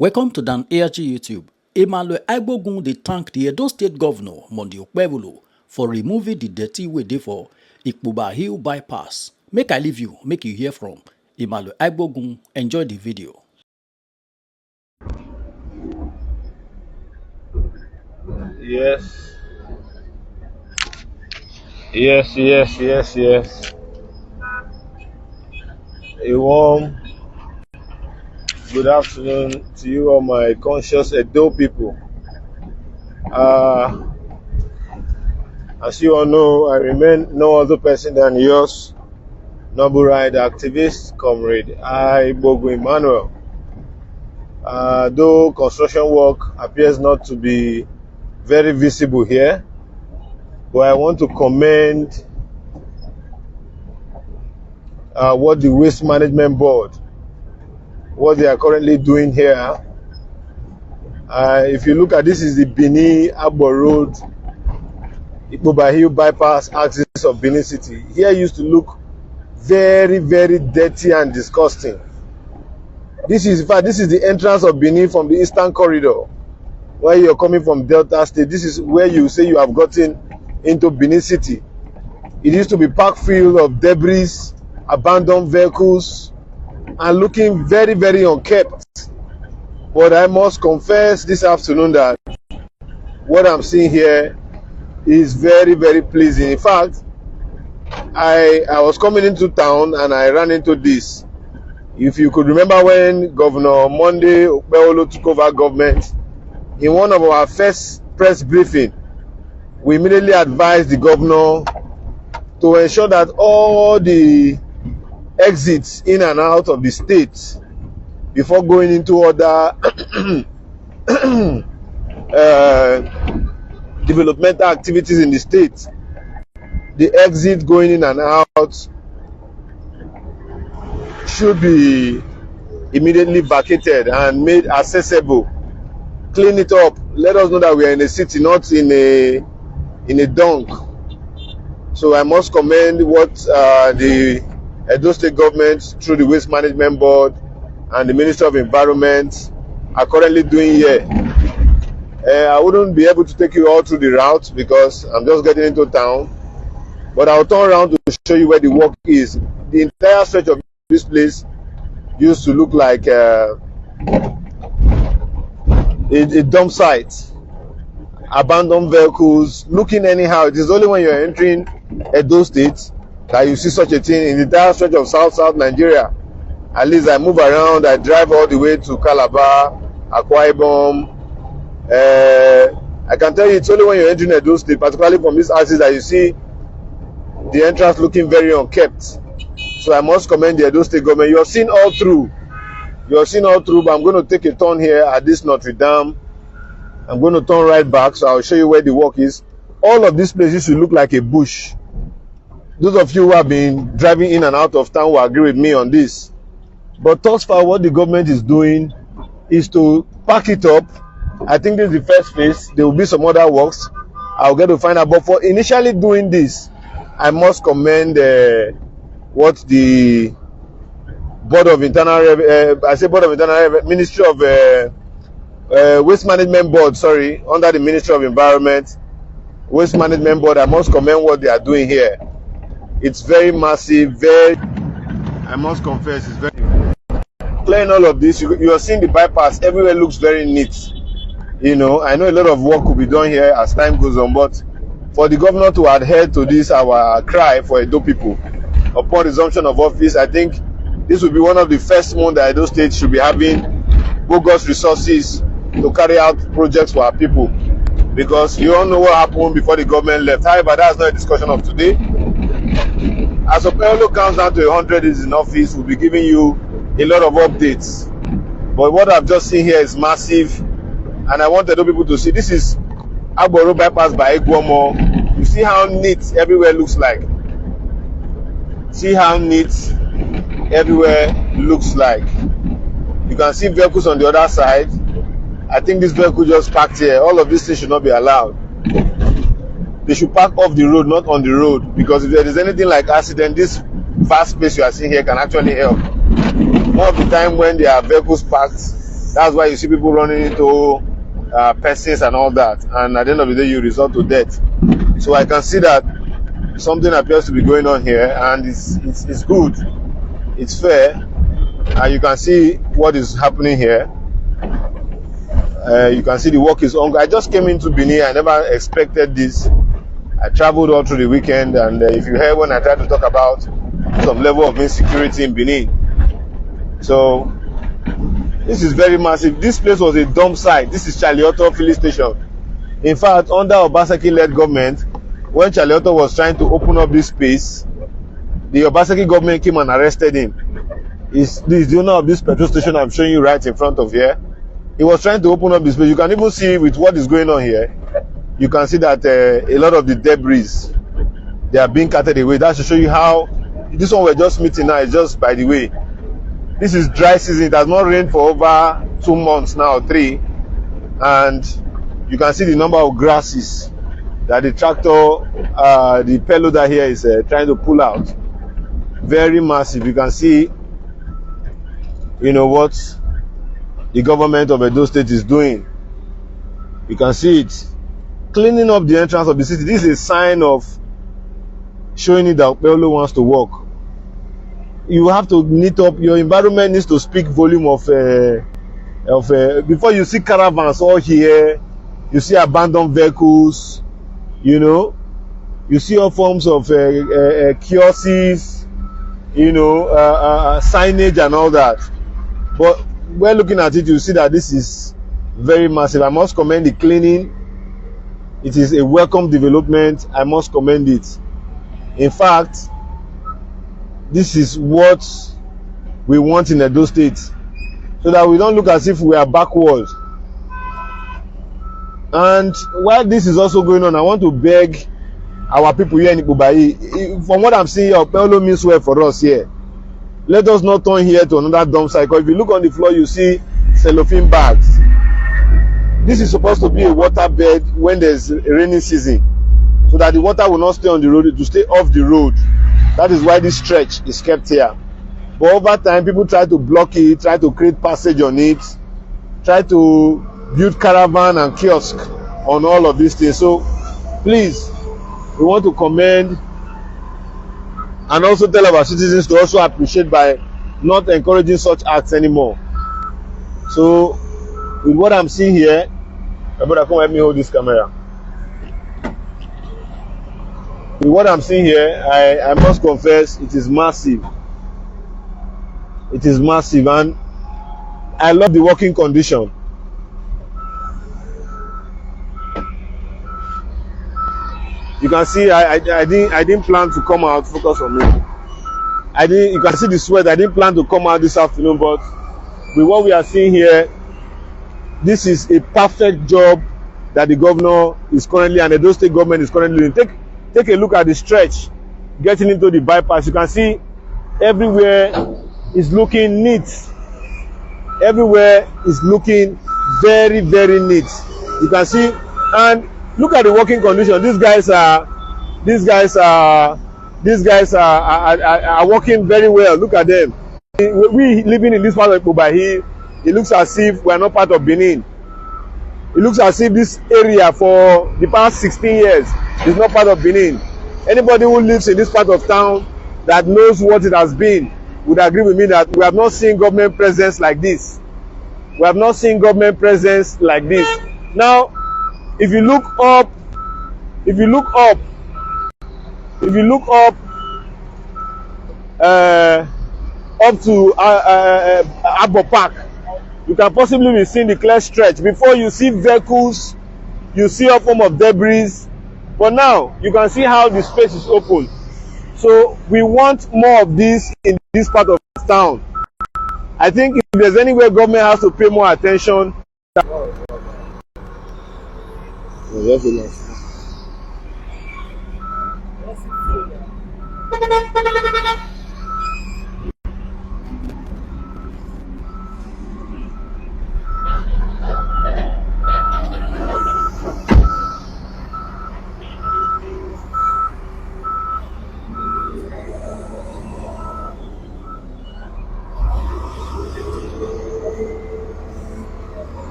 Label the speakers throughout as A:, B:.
A: Welcome to Dan ARG YouTube. Emmanuel Agbogun dey thank the Edo State Governor, Monday Okpebholo, for removing the dirty wey dey for Ikpoba Hill bypass. Make I leave you, make you hear from Emmanuel Agbogun. Enjoy the video.
B: Yes. A warm good afternoon to you all my conscious Edo people. As you all know, I remain no other person than yours, noble ride activist, comrade Ikpoba Emmanuel. Though construction work appears not to be very visible here, but I want to commend what the Waste Management Board, what they are currently doing here. If you look at this, is the Benin-Abo Road, Ikpoba Hill bypass axis of Benin City. Here used to look very, very dirty and disgusting. This is, in fact, this is the entrance of Benin from the Eastern Corridor, where you're coming from Delta State. This is where you say you have gotten into Benin City. It used to be packed full of debris, abandoned vehicles, and looking very, very unkept. But I must confess this afternoon that what I'm seeing here is very, very pleasing. In fact, I was coming into town and I ran into this. If you could remember when Governor Monday Okpebholo took over government, in one of our first press briefing, we immediately advised the governor to ensure that all the exits in and out of the state before going into other developmental activities in the state, the exit going in and out should be immediately vacated and made accessible. Clean it up. Let us know that we are in a city, not in a dump. So I must commend what the Edo State Government, through the Waste Management Board and the Ministry of Environment, are currently doing here. I wouldn't be able to take you all through the route because I'm just getting into town, but I'll turn around to show you where the work is. The entire stretch of this place used to look like a dump site. Abandoned vehicles, looking anyhow. It is only when you're entering Edo State that you see such a thing in the entire stretch of South Nigeria. At least I move around, I drive all the way to Calabar, Akwa Ibom. I can tell you it's only when you're entering Edo State, particularly from this axis, that you see the entrance looking very unkept. So I must commend the Edo State Government. You're seeing all through. But I'm going to take a turn here at this Notre Dame. I'm going to turn right back, so I'll show you where the work is. All of these places should look like a bush. Those of you who have been driving in and out of town will agree with me on this. But thus far, what the government is doing is to pack it up. I think this is the first phase. There will be some other works. I'll get to find out. But for initially doing this, I must commend what the Board of Internal Ministry of Waste Management Board, under the Ministry of Environment, Waste Management Board. I must commend what they are doing here. It's very massive, I must confess, it's very clearing all of this. You are seeing the bypass, everywhere looks very neat. You know, I know a lot of work will be done here as time goes on, but for the governor to adhere to this, our cry for Edo people, upon resumption of office, I think this will be one of the first months that Edo State should be having bogus resources to carry out projects for our people, because you all know what happened before the government left. However, that's not a discussion of today. As Okpebholo comes down to 100 days in office, we'll be giving you a lot of updates. But what I've just seen here is massive, and I want Edo people to see. This is Abo Road bypass by Egwomo. You see how neat everywhere looks like. See how neat everywhere looks like. You can see vehicles on the other side. I think this vehicle just parked here. All of these things should not be allowed. They should park off the road, not on the road, because if there is anything like accident, this vast space you are seeing here can actually help. More of the time when there are vehicles parked, That's why you see people running into persons and all that, and at the end of the day you resort to death. So I can see that something appears to be going on here, and it's good, it's fair, and you can see what is happening here. You can see the work is on. I just came into Benin. I never expected this. I traveled all through the weekend, and if you heard when I tried to talk about some level of insecurity in Benin. So this is very massive. This place was a dump site. This is Charlie Otto filling station. In fact, under Obaseki-led government, when Charlie Otto was trying to open up this space, the Obaseki government came and arrested him. He's the owner of this petrol station I'm showing you right in front of here. He was trying to open up this space. You can even see with what is going on here. You can see that a lot of the debris, they are being carted away. That should show you how this one we're just meeting now is just by the way. This is dry season. It has not rained for over 2 months now, 3, and you can see the number of grasses that the tractor, the payloader here is trying to pull out. Very massive. You can see, you know, what the government of Edo State is doing. You can see it. Cleaning up the entrance of the city. This is a sign of showing it that Okpebholo wants to work. You have to knit up. Your environment needs to speak volume of before you see caravans all here, you see abandoned vehicles, you know, you see all forms of kiosks, you know, signage and all that. But when looking at it, you see that this is very massive. I must commend the cleaning. It is a welcome development. I must commend it. In fact, this is what we want in Edo State, so that we don't look as if we are backward. And while this is also going on, I want to beg our people here in Ikpoba. From what I'm seeing here, Okpebholo means well for us here. Let us not turn here to another dump site, because if you look on the floor, you see cellophane bags. This is supposed to be a water bed when there's a rainy season, so that the water will not stay on the road, to stay off the road. That is why this stretch is kept here. But over time, people try to block it, try to create passage on it, try to build caravan and kiosk on all of these things. So please, we want to commend and also tell our citizens to also appreciate by not encouraging such acts anymore. So with what I'm seeing here, my brother, come help me hold this camera. With what I'm seeing here, I must confess, it is massive. It is massive, and I love the working condition. You can see I didn't plan to come out. Focus on me. You can see the sweat. I didn't plan to come out this afternoon, but with what we are seeing here, this is a perfect job that the governor is currently, and the Edo State government is currently doing. Take a look at the stretch getting into the bypass. You can see everywhere is looking neat. Everywhere is looking very, very neat. You can see, and look at the working condition. These guys are working very well. Look at them. We living in this part of Okpebholo, it looks as if we are not part of Benin. It looks as if this area for the past 16 years is not part of Benin. Anybody who lives in this part of town that knows what it has been would agree with me that we have not seen government presence like this. We have not seen government presence like this. Now, if you look up to Abo Park, you can possibly be seeing the clear stretch. Before, you see vehicles, you see all form of debris, but now you can see how the space is open. So we want more of this in this part of town. I think if there's anywhere government has to pay more attention.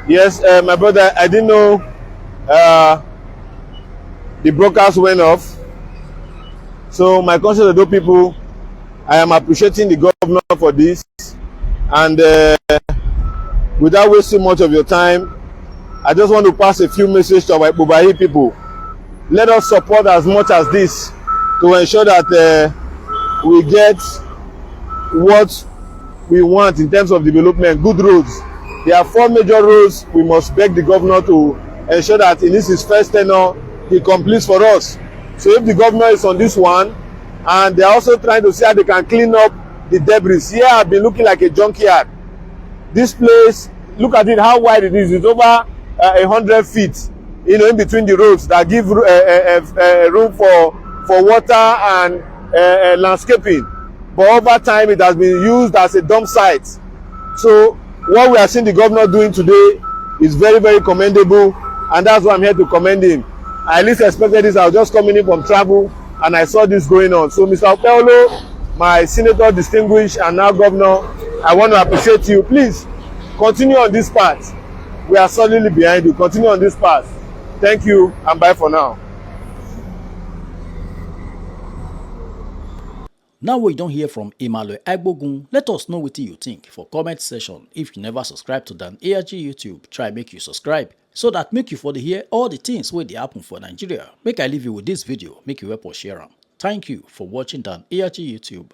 B: Yes, my brother, I didn't know uh, the broadcast went off. So my conscious Edo people, I am appreciating the governor for this. And without wasting much of your time, I just want to pass a few messages to our Okpebholo people. Let us support as much as this to ensure that we get what we want in terms of development, good roads. There are 4 major roads we must beg the governor to ensure that in this his first tenure, he completes for us. So if the governor is on this one, and they're also trying to see how they can clean up the debris. Here I've been looking like a junkyard. This place, look at it, how wide it is. It's over 100 feet, you know, in between the roads that give room for water and landscaping. But over time, it has been used as a dump site. So what we are seeing the governor doing today is very, very commendable, and that's why I'm here to commend him. I at least expected this. I was just coming in from travel, and I saw this going on. So Mr. Okpebholo, my senator distinguished and now governor, I want to appreciate you. Please continue on this path. We are solidly behind you. Continue on this path. Thank you, and bye for now.
A: Now we don't hear from Emmanuel Agbogun, let us know what you think for comment section. If you never subscribe to Dan ARG YouTube, try make you subscribe so that make you for the hear all the things wey dey happen for Nigeria. Make I leave you with this video, make you help us share am. Thank you for watching Dan ARG YouTube.